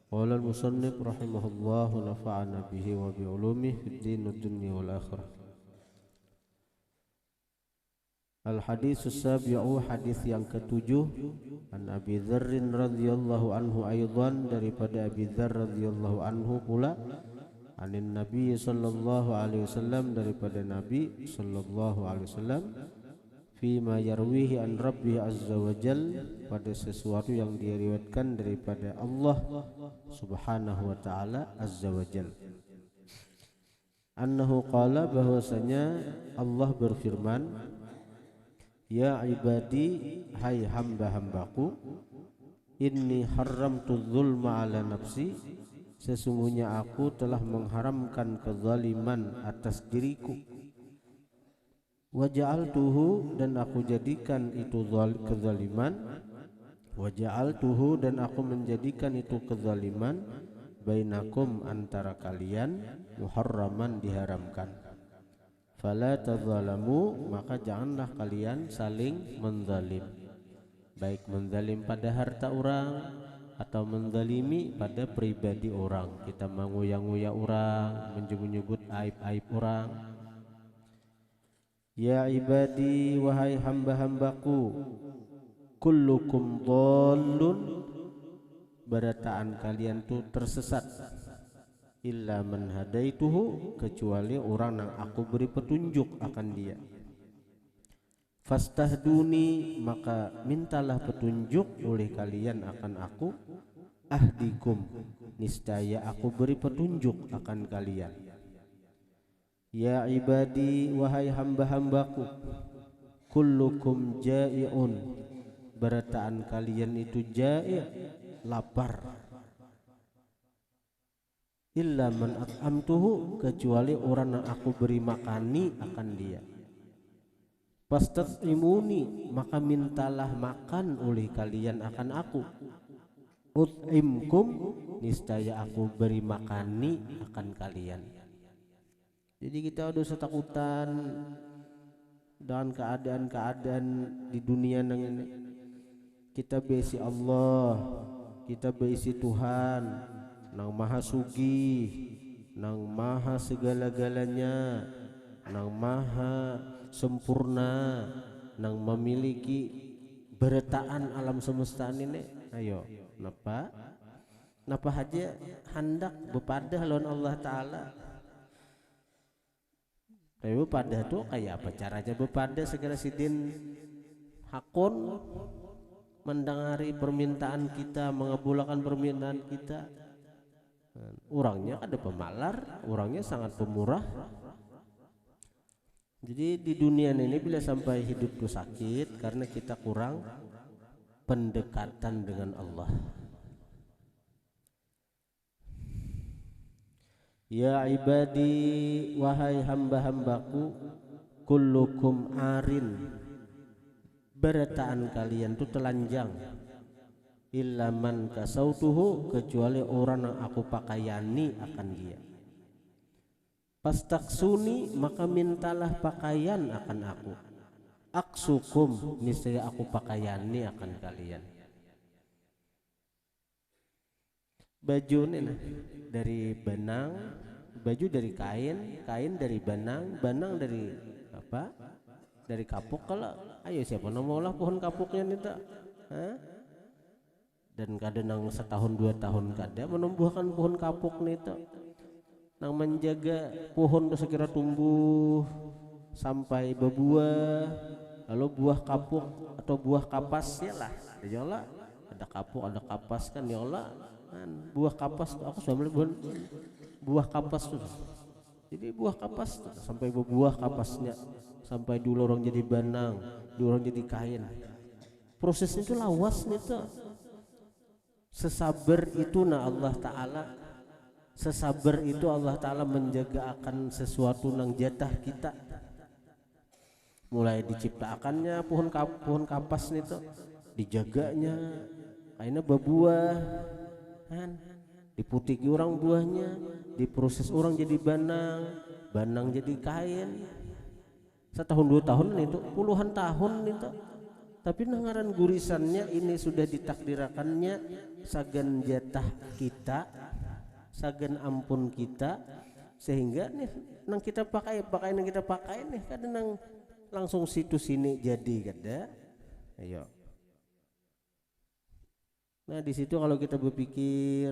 Qala al-musannif rahimahullah wa nafa'ana bihi wa bi ulumihi fid din wad dunya wal akhirah. Al-hadits as-sabi'u, hadis yang ketujuh, an Abi Dzar radhiyallahu anhu aidan, daripada Abi Dzar radhiyallahu anhu pula, anin Nabi sallallahu alaihi wasallam, daripada Nabi sallallahu alaihi wasallam, fi ma yarwihi an Rabbi azza wa jal, pada sesuatu yang diriwayatkan daripada Allah subhanahu wa ta'ala azza wa jal, annahu qala, bahwasanya Allah berfirman, ya ibadi, hai hamba-hambaku, inni haramtu dzulma ala nafsi, sesungguhnya aku telah mengharamkan kezaliman atas diriku, wa ja'altuhu, dan aku jadikan itu kezaliman, wa ja'altuhu, dan aku menjadikan itu kezaliman, bainakum, antara kalian, muharraman, diharamkan. Fala tadzalamu, maka janganlah kalian saling menzalim, baik menzalim pada harta orang atau menzalimi pada pribadi orang. Kita menguya-nguya orang, menyebut aib-aib orang. Ya ibadi, wahai hamba-hambaku, kullukum dhallun, berataan kalian tuh tersesat, illa man hadaituhu, kecuali orang yang aku beri petunjuk akan dia. Fastahduni, maka mintalah petunjuk oleh kalian akan aku. Ahdikum, niscaya aku beri petunjuk akan kalian. Ya ibadi, wahai hamba-hambaku, kullukum ja'iun, berataan kalian itu ja'i', lapar, illa man at'amtuhu, kecuali orang yang aku beri makani akan dia. Fastat'imuni, maka mintalah makan oleh kalian akan aku. Ut'imkum, niscaya aku beri makani akan kalian. Jadi kita udah setakutan dengan keadaan-keadaan di dunia ini. Kita besi Allah, kita besi Tuhan nang maha sugih, nang maha segala-galanya, nang maha sempurna, nang memiliki berataan alam semesta ini. Ayo, napa aja hendak bepadah lawan Allah Ta'ala. Tapi bepadah tuh kayak apa caranya bepadah? Segala sidin hakun mendengari permintaan kita, mengabulkan permintaan kita. Orangnya ada pemalar, orangnya sangat pemurah. Jadi di dunia ini bila sampai hidup itu sakit karena kita kurang pendekatan dengan Allah. Ya ibadi, wahai hamba-hambaku, kullukum arin, berataan kalian itu telanjang, illa man kasautuhu, kecuali orang yang aku pakaiani akan dia. Pastaksuni, maka mintalah pakaian akan aku. Aksukum, niscaya aku pakaiani akan kalian. Baju ini dari benang, baju dari kain, kain dari benang, benang dari apa? Dari kapuk. Kalau ayo siapa nama pohon kapuknya nih tak? Dan kadang nang setahun 2 tahun kada menumbuhkan pohon kapuk nih tak, nang menjaga pohon itu sekira tumbuh sampai berbuah, lalu buah kapuk atau buah kapas ya lah, ada kapuk ada kapas kan ya Allah kan, buah kapas aku sudah beli buah kapas tuh. Jadi buah kapas tuh, sampai berbuah kapasnya, sampai dulu orang jadi benang, dulu orang jadi kain. Prosesnya itu lawas nih tuh. Sesabar itu Allah Ta'ala, sesabar itu Allah Ta'ala menjaga akan sesuatu nang jatah kita. Mulai diciptakannya pohon kapas nih tuh, dijaganya, akhirnya berbuah kan, diputiki orang buahnya, diproses orang jadi benang, benang jadi kain. Setahun 2 tahun itu puluhan tahun itu Tapi nangaran gurisannya ini sudah ditakdirakannya sagan jatah kita, sagan ampun kita, sehingga nih nang kita pakai nang kita pakai nih kadang nang langsung situ sini jadi kada. Ayo. Nah di situ kalau kita berpikir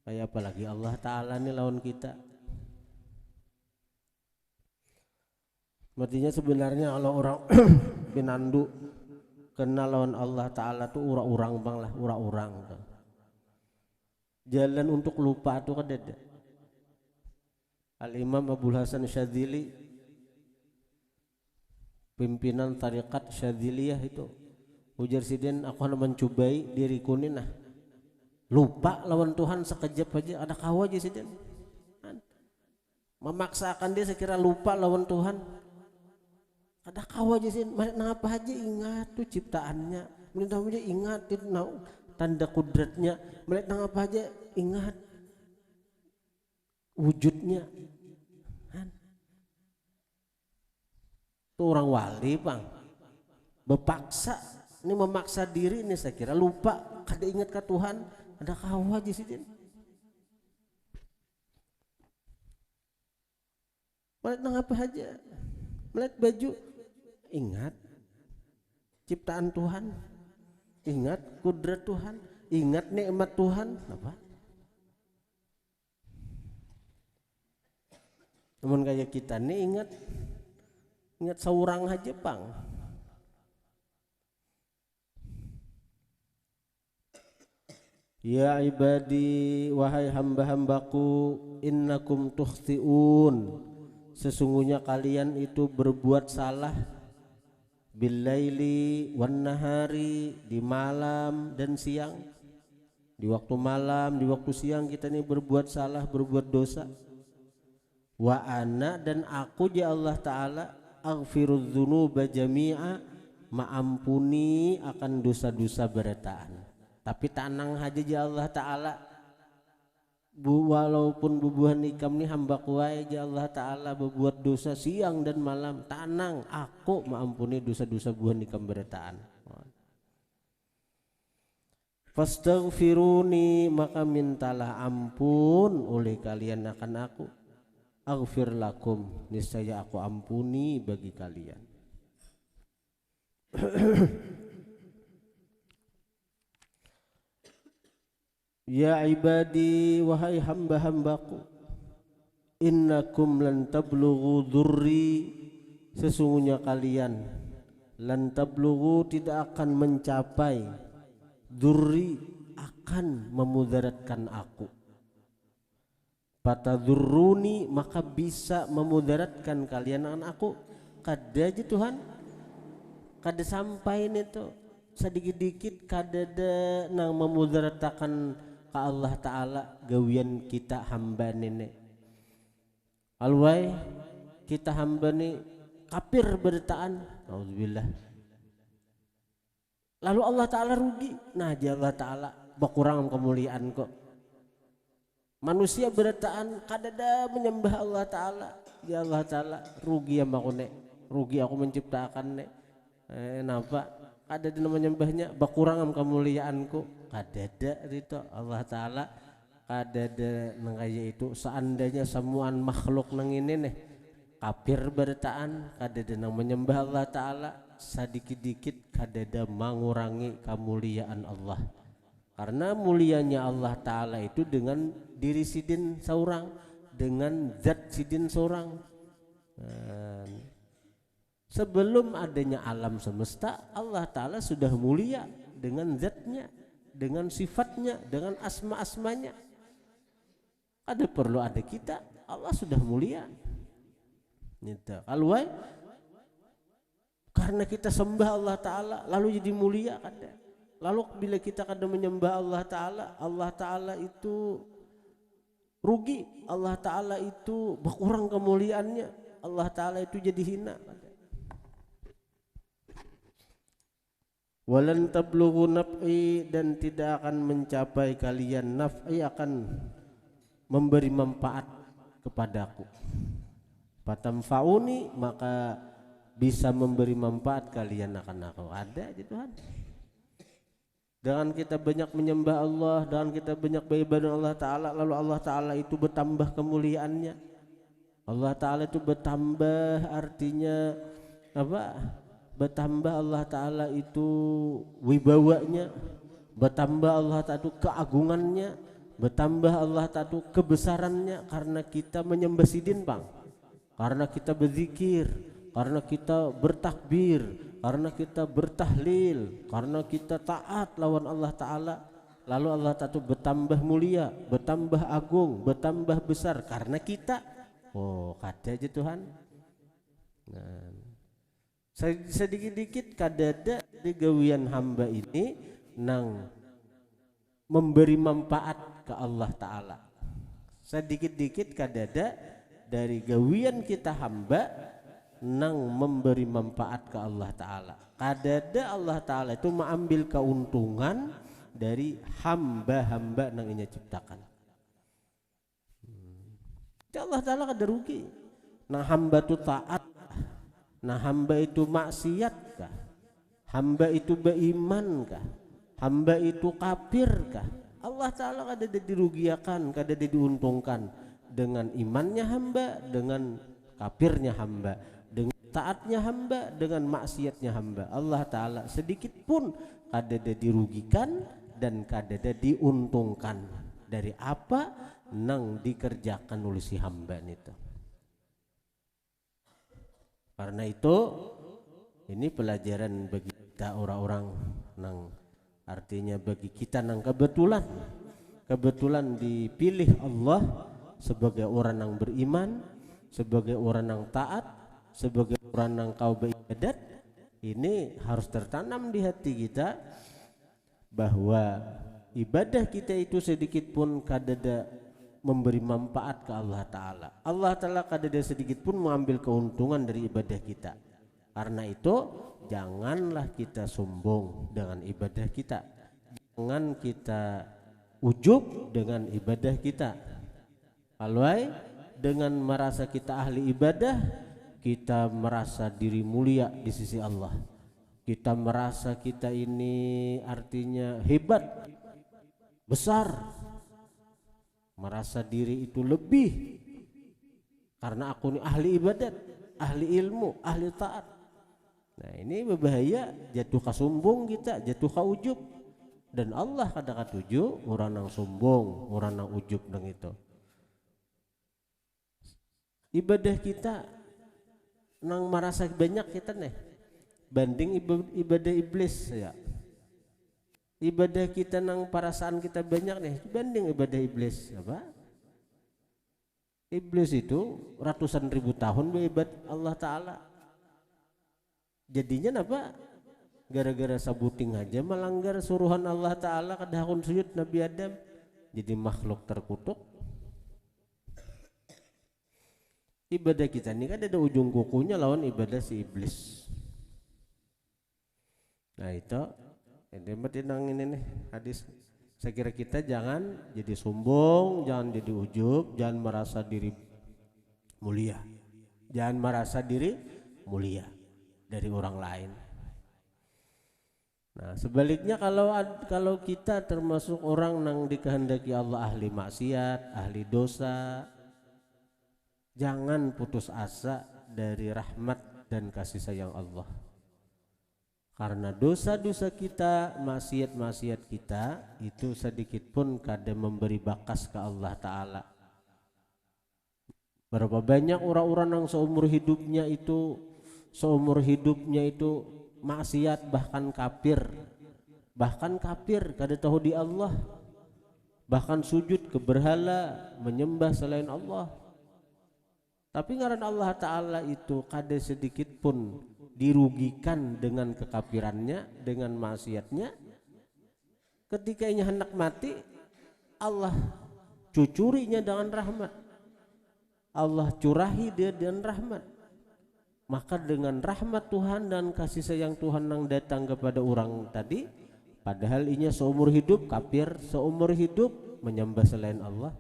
kayak apalagi Allah Ta'ala nih lawan kita. Artinya sebenarnya kalau orang binandu kenal lawan Allah Ta'ala tuh urang-urang bang lah, urang-urang tuh. Jalan untuk lupa tuh kada ada. Al-Imam Abdul Hasan Syadzili, pimpinan tarikat Syadziliyah itu, ujar sidin aku hanya mencobai diriku nih nah lupa lawan Tuhan sekejap aja, ada kau aja sidin memaksakan dia sekira lupa lawan Tuhan, ada kau aja sih, apa aja ingat tuh ciptaannya, minta aja ingat itu tanda kudratnya, melihat apa aja ingat wujudnya. Tuh orang wali bang, bepaksa, ini memaksa diri ini saya kira lupa, kada ingat ke Tuhan, ada kau aja sih. Melihat apa aja, melihat baju, ingat ciptaan Tuhan, ingat kudrat Tuhan, ingat nikmat Tuhan, apa? Namun kayak kita nih ingat seorang aja bang. Ya ibadi, wahai hamba-hambaku, innakum tukhti'un, sesungguhnya kalian itu berbuat salah, billaili wan nahari, di malam dan siang. Di waktu malam, di waktu siang kita ini berbuat salah, berbuat dosa. Wa ana, dan aku ya Allah Ta'ala, aghfirudz dzunuba jami'a, maampuni akan dosa-dosa berataan. Tapi tanang aja ya Allah Ta'ala, walaupun bubuhan ikam nih hamba kuai ya Allah Ta'ala berbuat dosa siang dan malam, tanang aku maampuni dosa-dosa buhan ikam berataan. Fastaghfiruni, maka mintalah ampun oleh kalian akan aku, aghfir lakum, niscaya aku ampuni bagi kalian. Ya ibadi, wahai hamba-hambaku, innakum lan tablughu dzurri, sesungguhnya kalian lan tablughu, tidak akan mencapai, dzurri, akan memudaratkan aku, fatadzurruni, maka bisa memudaratkan kalian akan aku. Kada aja Tuhan, kada sampai itu sedikit-dikit kada ada nang memudaratakan ke Allah Ta'ala gawian kita hamba nenek. Alwai kita hamba ni kafir beritaan, auzubillah, lalu Allah Ta'ala rugi. Nah ya Allah Ta'ala berkurang kemuliaan kok. Manusia beritaan kada ada menyembah Allah Ta'ala, ya Allah Ta'ala rugi ya aku nek, rugi aku menciptakan nek. Napa kada ada menyembahnya, berkurang kemuliaanku, kada ada itu Allah Ta'ala, kada ada nang kaya itu. Seandainya semuaan makhluk nang ini nih kafir beritaan, kada ada nang menyembah Allah Ta'ala, sedikit-dikit kada ada mengurangi kemuliaan Allah. Karena mulianya Allah Ta'ala itu dengan diri sidin seorang, dengan zat sidin seorang. Sebelum adanya alam semesta, Allah Ta'ala sudah mulia dengan zatnya, dengan sifatnya, dengan asma-asmanya. Ada perlu ada kita, Allah sudah mulia. Kalau karena kita sembah Allah Ta'ala lalu jadi mulia kada. Lalu bila kita kada menyembah Allah Ta'ala itu rugi, Allah Ta'ala itu berkurang kemuliaannya, Allah Ta'ala itu jadi hina. Walan tablughu naf'i, dan tidak akan mencapai kalian naf'i, akan memberi manfaat kepadaku. Fatamfa'uni, maka bisa memberi manfaat kalian akan aku. Ada aja Tuhan. Dengan kita banyak menyembah Allah, dengan kita banyak beribadah Allah Ta'ala, lalu Allah Ta'ala itu bertambah kemuliaannya. Allah Ta'ala itu bertambah, artinya apa? Bertambah Allah Ta'ala itu wibawanya, bertambah Allah Ta'ala itu keagungannya, bertambah Allah Ta'ala itu kebesarannya karena kita menyembah sidin Bang, karena kita berzikir, karena kita bertakbir, karena kita bertahlil, karena kita taat lawan Allah Ta'ala, lalu Allah Ta'ala itu bertambah mulia, bertambah agung, bertambah besar karena kita. Oh kada aja Tuhan. Nah, sedikit-dikit kadada di gawian hamba ini nang memberi manfaat ke Allah Ta'ala. Sedikit-dikit kadada dari gawian kita hamba nang memberi manfaat ke Allah Ta'ala. Kadada Allah Ta'ala itu mengambil keuntungan dari hamba-hamba nang inya ciptakan. Allah Ta'ala kada rugi. Nah hamba itu taat, nah hamba itu maksiat kah, hamba itu beriman kah, hamba itu kafir kah, Allah Ta'ala kada dirugiakan, kada diuntungkan dengan imannya hamba, dengan kafirnya hamba, dengan taatnya hamba, dengan maksiatnya hamba. Allah Ta'ala sedikit pun kada dirugikan dan kada diuntungkan dari apa nang dikerjakan oleh si hamba itu. Karena itu ini pelajaran bagi kita orang-orang nang, artinya bagi kita nang kebetulan dipilih Allah sebagai orang yang beriman, sebagai orang yang taat, sebagai orang yang kau beribadat. Ini harus tertanam di hati kita bahwa ibadah kita itu sedikit pun kadada memberi manfaat ke Allah Ta'ala. Allah Ta'ala kadada sedikit pun mengambil keuntungan dari ibadah kita. Karena itu janganlah kita sombong dengan ibadah kita, jangan kita ujub dengan ibadah kita. Kalau dengan merasa kita ahli ibadah, kita merasa diri mulia di sisi Allah, kita merasa kita ini artinya hebat, besar, merasa diri itu lebih karena aku ini ahli ibadat, ahli ilmu, ahli taat. Nah ini berbahaya, jatuh ke sombong kita, jatuh ke ujub. Dan Allah kadang-kadang tuju orang yang sombong, orang yang ujub nang itu. Ibadah kita nang merasa banyak kita nih banding ibadah iblis ya. Ibadah kita nang perasaan kita banyak nih banding ibadah iblis apa? Iblis itu ratusan ribu tahun beribadah Allah Ta'ala. Jadinya apa? Gara-gara sabuting aja melanggar suruhan Allah Ta'ala kadahun sujud Nabi Adam, jadi makhluk terkutuk. Ibadah kita ini kan ada ujung kukunya lawan ibadah si iblis. Nah itu ini ini nih hadis. Saya kira kita jangan jadi sombong, jangan jadi ujub, jangan merasa diri mulia, jangan merasa diri mulia dari orang lain. Nah sebaliknya kalau kita termasuk orang yang dikehendaki Allah ahli maksiat, ahli dosa, jangan putus asa dari rahmat dan kasih sayang Allah. Karena dosa-dosa kita, maksiat-maksiat kita itu sedikit pun kada memberi bakas ke Allah Ta'ala. Berapa banyak orang-orang yang seumur hidupnya itu maksiat, bahkan kafir kada tahu di Allah, bahkan sujud ke berhala, menyembah selain Allah. Tapi ngaran Allah Ta'ala itu kada sedikit pun dirugikan dengan kekafirannya, dengan maksiatnya. Ketika ia hendak mati, Allah cucurinya dengan rahmat, Allah curahi dia dengan rahmat. Maka dengan rahmat Tuhan dan kasih sayang Tuhan yang datang kepada orang tadi, padahal inya seumur hidup kafir, seumur hidup menyembah selain Allah,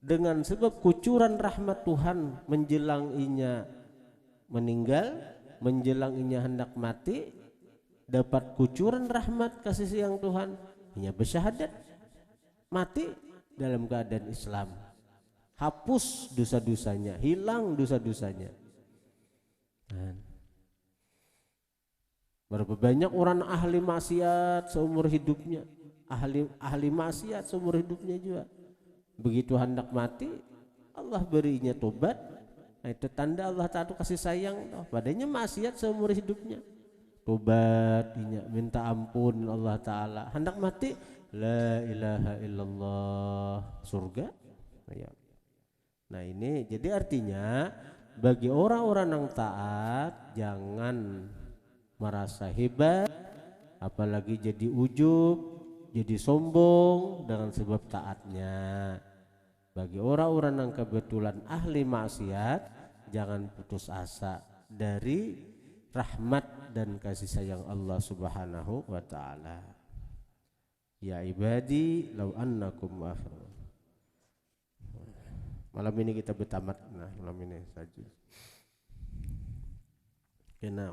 dengan sebab kucuran rahmat Tuhan menjelang inya meninggal, menjelang inya hendak mati dapat kucuran rahmat kasih sayang Tuhan, inya bersyahadat mati dalam keadaan Islam, hapus dosa-dosanya, hilang dosa-dosanya. Berapa banyak orang ahli maksiat seumur hidupnya, ahli maksiat seumur hidupnya juga, begitu hendak mati Allah berinya tobat. Nah, itu tanda Allah Ta'ala kasih sayang padanya maksiat seumur hidupnya, tobat, minta ampun Allah Ta'ala, hendak mati la ilaha illallah, surga. Nah ini jadi artinya bagi orang-orang yang taat jangan merasa hebat, apalagi jadi ujub, jadi sombong dengan sebab taatnya. Bagi orang-orang yang kebetulan ahli maksiat jangan putus asa dari rahmat dan kasih sayang Allah Subhanahu wa Ta'ala. Ya ibadi law annakum malam ini kita bertamat. Nah malam ini saja kena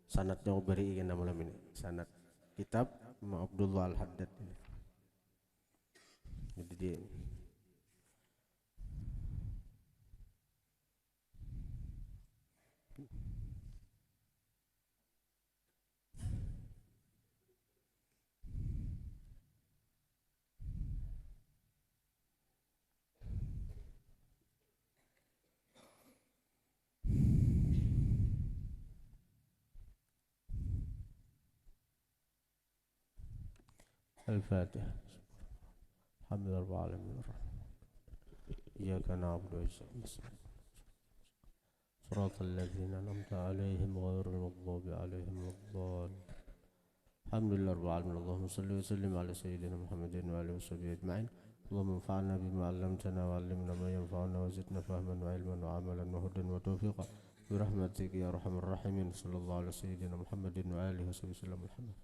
sanadnya beri kena malam ini sanad kitab Abdullah Al-Haddad ini. Jadi dia Al-Fatihah. Alhamdulillah rabbil alamin. Iyyaka na'budu wa iyyaka nasta'in. Shiratal ladzina an'amta 'alaihim ghairil maghdubi 'alaihim waladdallin. Alhamdulillah rabbil alamin. Allahumma shalli wa sallim ala sayyidina Muhammadin wa alihi washabbihi ajma'in. Allahumma anfa'na bima 'allamtana wa 'allimna ma yanfa'una wa zidna fahman wa 'ilman wa 'amalan wa hudan wa tawfiqan bi rahmatika ya arhamar rahimin. Sallallahu ala sayyidina Muhammadin wa alihi washabbihi wasallam.